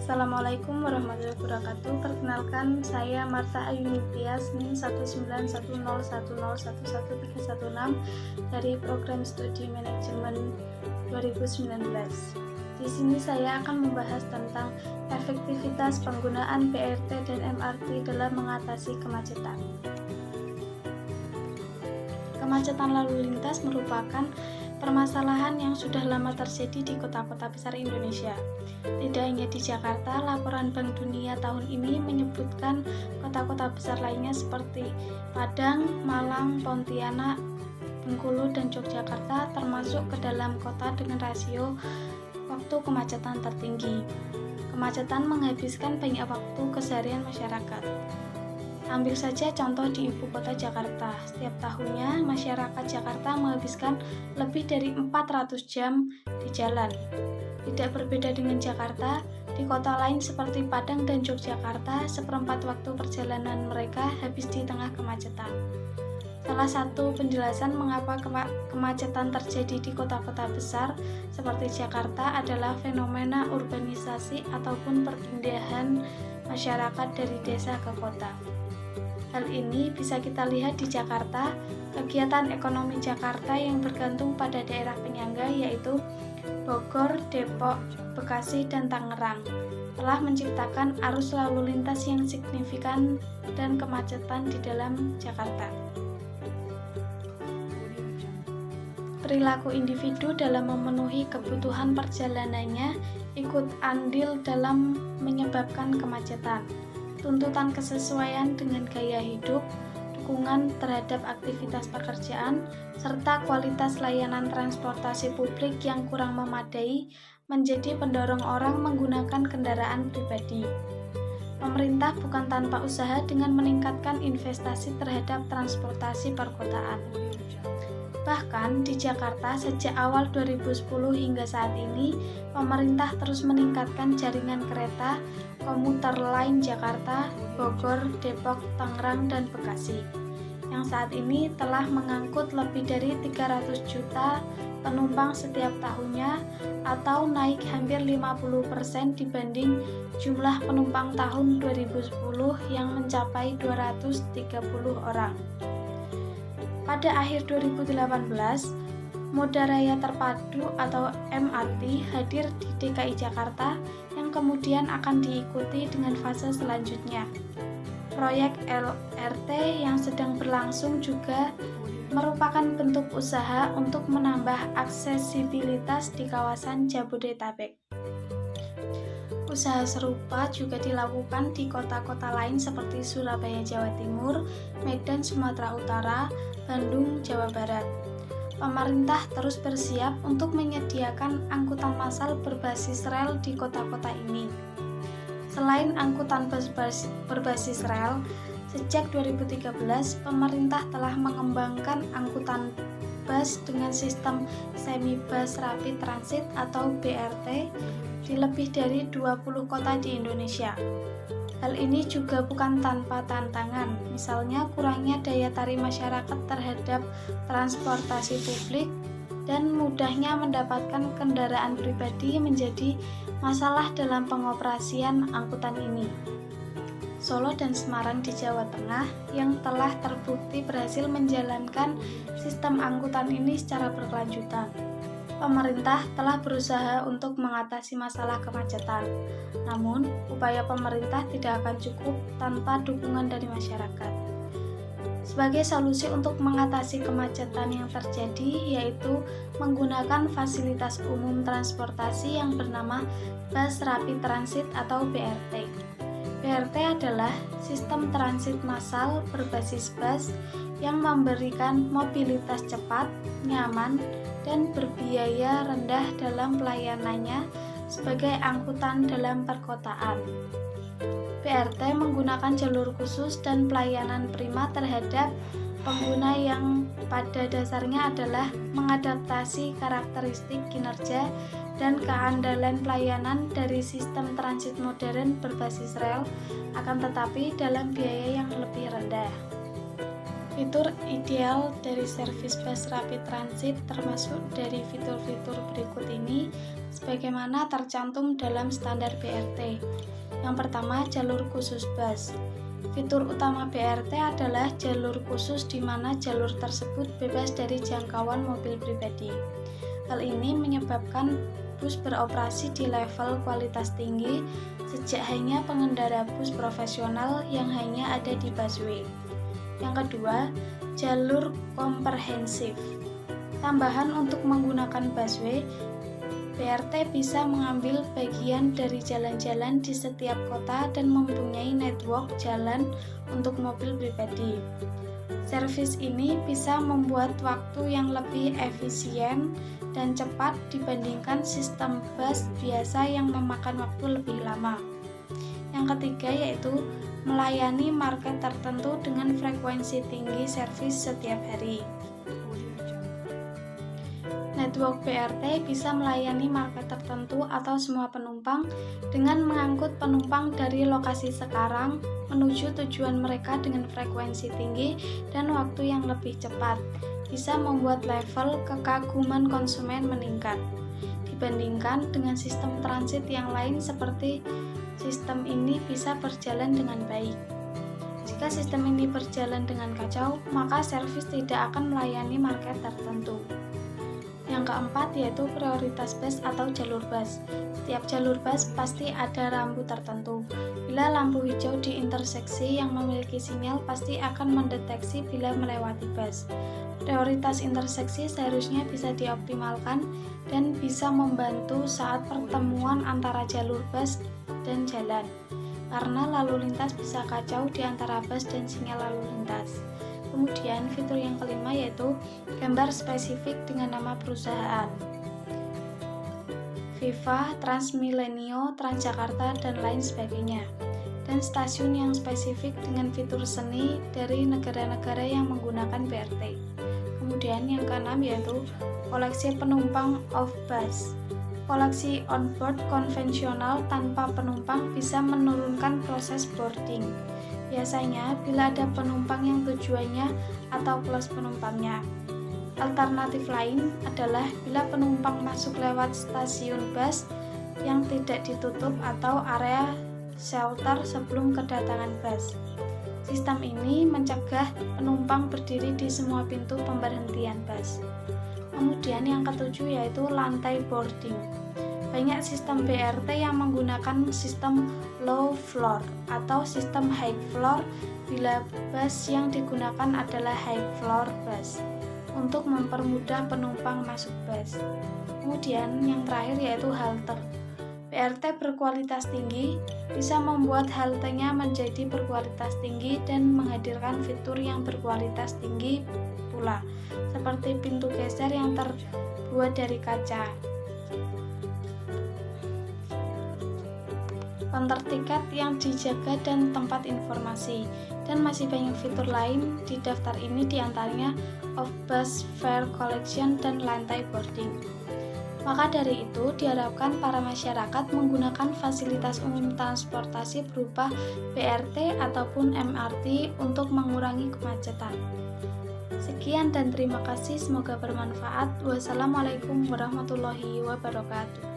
Assalamualaikum warahmatullahi wabarakatuh. Perkenalkan, saya Marta Ayunitia, NIM 19101011316 dari Program Studi Manajemen 2019. Di sini saya akan membahas tentang efektivitas penggunaan BRT dan MRT dalam mengatasi kemacetan. Kemacetan lalu lintas merupakan permasalahan yang sudah lama terjadi di kota-kota besar Indonesia. Tidak hanya di Jakarta, laporan Bank Dunia tahun ini menyebutkan kota-kota besar lainnya seperti Padang, Malang, Pontianak, Bengkulu, dan Yogyakarta termasuk ke dalam kota dengan rasio waktu kemacetan tertinggi. Kemacetan menghabiskan banyak waktu keseharian masyarakat. Ambil saja contoh di ibu kota Jakarta. Setiap tahunnya, masyarakat Jakarta menghabiskan lebih dari 400 jam di jalan. Tidak berbeda dengan Jakarta, di kota lain seperti Padang dan Yogyakarta, seperempat waktu perjalanan mereka habis di tengah kemacetan. Salah satu penjelasan mengapa kemacetan terjadi di kota-kota besar seperti Jakarta adalah fenomena urbanisasi ataupun perpindahan masyarakat dari desa ke kota. Hal ini bisa kita lihat di Jakarta. Kegiatan ekonomi Jakarta yang bergantung pada daerah penyangga yaitu Bogor, Depok, Bekasi, dan Tangerang telah menciptakan arus lalu lintas yang signifikan dan kemacetan di dalam Jakarta. Perilaku individu dalam memenuhi kebutuhan perjalanannya ikut andil dalam menyebabkan kemacetan. Tuntutan kesesuaian dengan gaya hidup, dukungan terhadap aktivitas pekerjaan, serta kualitas layanan transportasi publik yang kurang memadai menjadi pendorong orang menggunakan kendaraan pribadi. Pemerintah bukan tanpa usaha dengan meningkatkan investasi terhadap transportasi perkotaan. Bahkan di Jakarta sejak awal 2010 hingga saat ini, pemerintah terus meningkatkan jaringan kereta komuter lain Jakarta, Bogor, Depok, Tangerang, dan Bekasi, yang saat ini telah mengangkut lebih dari 300 juta penumpang setiap tahunnya atau naik hampir 50% dibanding jumlah penumpang tahun 2010 yang mencapai 230 orang. Pada akhir 2018, Moda Raya Terpadu atau MRT hadir di DKI Jakarta yang kemudian akan diikuti dengan fase selanjutnya. Proyek LRT yang sedang berlangsung juga merupakan bentuk usaha untuk menambah aksesibilitas di kawasan Jabodetabek. Usaha serupa juga dilakukan di kota-kota lain seperti Surabaya, Jawa Timur, Medan, Sumatera Utara, Bandung, Jawa Barat. Pemerintah terus bersiap untuk menyediakan angkutan massal berbasis rel di kota-kota ini. Selain angkutan berbasis rel, sejak 2013 pemerintah telah mengembangkan angkutan bus dengan sistem semi-bus rapid transit atau BRT di lebih dari 20 kota di Indonesia. Hal ini juga bukan tanpa tantangan, misalnya kurangnya daya tarik masyarakat terhadap transportasi publik dan mudahnya mendapatkan kendaraan pribadi menjadi masalah dalam pengoperasian angkutan ini. Solo dan Semarang di Jawa Tengah yang telah terbukti berhasil menjalankan sistem angkutan ini secara berkelanjutan. Pemerintah telah berusaha untuk mengatasi masalah kemacetan. Namun, upaya pemerintah tidak akan cukup tanpa dukungan dari masyarakat. Sebagai solusi untuk mengatasi kemacetan yang terjadi yaitu menggunakan fasilitas umum transportasi yang bernama Bus Rapid Transit atau BRT. BRT adalah sistem transit massal berbasis bus yang memberikan mobilitas cepat, nyaman, dan berbiaya rendah dalam pelayanannya sebagai angkutan dalam perkotaan. BRT menggunakan jalur khusus dan pelayanan prima terhadap pengguna yang pada dasarnya adalah mengadaptasi karakteristik kinerja dan keandalan pelayanan dari sistem transit modern berbasis rel, akan tetapi dalam biaya yang lebih rendah. Fitur ideal dari servis bus rapid transit termasuk dari fitur-fitur berikut ini, sebagaimana tercantum dalam standar BRT. Yang pertama, jalur khusus bus. Fitur utama BRT adalah jalur khusus di mana jalur tersebut bebas dari jangkauan mobil pribadi. Hal ini menyebabkan bus beroperasi di level kualitas tinggi sejak hanya pengendara bus profesional yang hanya ada di busway. Yang kedua, jalur komprehensif. Tambahan untuk menggunakan busway, BRT bisa mengambil bagian dari jalan-jalan di setiap kota dan mempunyai network jalan untuk mobil pribadi. Servis ini bisa membuat waktu yang lebih efisien dan cepat dibandingkan sistem bus biasa yang memakan waktu lebih lama. Yang ketiga yaitu melayani market tertentu dengan frekuensi tinggi servis setiap hari. Network BRT bisa melayani market tertentu atau semua penumpang dengan mengangkut penumpang dari lokasi sekarang menuju tujuan mereka dengan frekuensi tinggi dan waktu yang lebih cepat. Bisa membuat level kekaguman konsumen meningkat dibandingkan dengan sistem transit yang lain seperti sistem ini bisa berjalan dengan baik. Jika sistem ini berjalan dengan kacau, maka servis tidak akan melayani market tertentu. Yang keempat yaitu prioritas bus atau jalur bus. Setiap jalur bus pasti ada rambu tertentu. Bila lampu hijau di interseksi yang memiliki sinyal pasti akan mendeteksi bila melewati bus. Prioritas interseksi seharusnya bisa dioptimalkan dan bisa membantu saat pertemuan antara jalur bus dan jalan, karena lalu lintas bisa kacau di antara bus dan sinyal lalu lintas. Kemudian fitur yang kelima yaitu gambar spesifik dengan nama perusahaan. Viva, Transmilenio, Transjakarta, dan lain sebagainya. Dan stasiun yang spesifik dengan fitur seni dari negara-negara yang menggunakan BRT. Kemudian yang keenam yaitu koleksi penumpang off-bus. Koleksi on-board konvensional tanpa penumpang bisa menurunkan proses boarding. Biasanya bila ada penumpang yang tujuannya atau plus penumpangnya. Alternatif lain adalah bila penumpang masuk lewat stasiun bus yang tidak ditutup atau area shelter sebelum kedatangan bus. Sistem ini mencegah penumpang berdiri di semua pintu pemberhentian bus. Kemudian yang ketujuh yaitu lantai boarding. Banyak sistem BRT yang menggunakan sistem low floor atau sistem high floor bila bus yang digunakan adalah high floor bus untuk mempermudah penumpang masuk bus. Kemudian yang terakhir yaitu halte. BRT berkualitas tinggi bisa membuat haltenya menjadi berkualitas tinggi dan menghadirkan fitur yang berkualitas tinggi pula, seperti pintu geser yang terbuat dari kaca, counter tiket yang dijaga dan tempat informasi, dan masih banyak fitur lain di daftar ini diantaranya off-bus fare collection dan lantai boarding. Maka dari itu diharapkan para masyarakat menggunakan fasilitas umum transportasi berupa BRT ataupun MRT untuk mengurangi kemacetan. Sekian dan terima kasih, semoga bermanfaat. Wassalamualaikum warahmatullahi wabarakatuh.